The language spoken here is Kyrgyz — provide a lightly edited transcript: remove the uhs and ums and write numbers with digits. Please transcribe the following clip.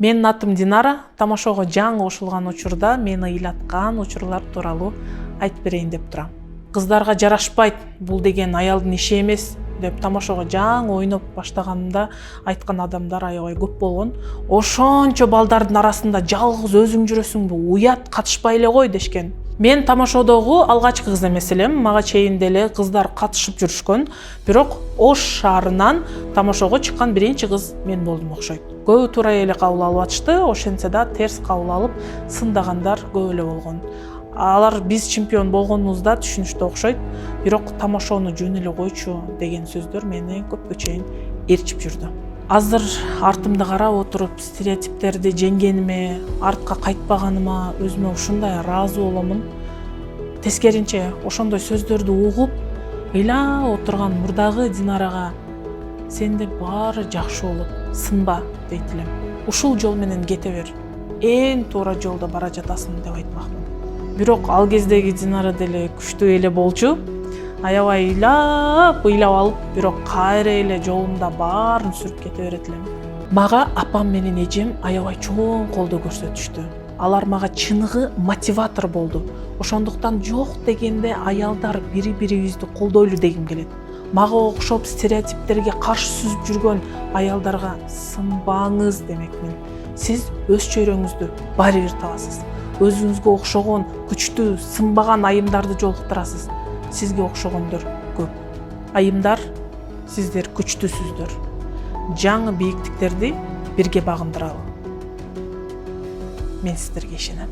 Менин атым Динара. Тамашого жаңы кошулган учурда мени ыйлаткан учурлар тууралуу айтып берейин деп турам. Кыздарга жарашпайт, бул деген аялдын иши эмес деп тамашого жаңы ойноп баштаганымда айткан адамдар аябай көп болгон. Ошончо балдардын арасында жалгыз өзүң жүрөсүңбү, уят, катышпай эле кой дешкен. Мен тамашодогу алгачкы кыз эмес элем. Мага чейин деле кыздар катышып жүрүшкөн. Бирок Ош шаарынан тамашого чыккан биринчи кыз мен болдум окшойт. Көбү туура эле кабыл алып атышты, ошентсе да терс кабыл алып сындагандар көп эле болгон. Алар биз чемпион болгонубузда түшүнүштү окшойт. Бирок тамашону жөн эле койчу деген сөздөр мени көпкө чейин ээрчип жүрдү. Азыр артымды карап отуруп стереотиптерди жеңгениме, артка кайтпаганыма өзүмө ушундай ыраазы боломун. Тескеринче ошондой сөздөрдү угуп, ыйлап отурган мурдагы Динарага сенде баары жакшы болот, сынба дейт элем. Ушул жол менен кете бер. Эң туура жолдо бара жатасың деп айтмакмын. Бирок ал кездеги Динара деле күчтүү эле болчу. Аябай ыйлап алып, бирок кайра эле жолумда баарын сүрүп кете берет элем. Мага апам менен эжем аябай чоң колдоо көрсөтүштү. Алар мага чыныгы мотиватор болду. Ошондуктан жок дегенде аялдар бири-бирибизди колдойлу дегим келет. Мага окшоп стереотиптерге каршы сүзүп жүргөн аялдарга сынбаңыз демекмин. Сиз өз чөйрөңүздү баары бир табасыз. Өзүңүзгө окшогон күчтүү, сынбаган айымдарды жолуктурасыз. Сизге окшогондор көп. Айымдар, сиздер күчтүүсүздөр. Жаңы бийиктиктерди бирге багындыралы. Мен сиздерге ишенем.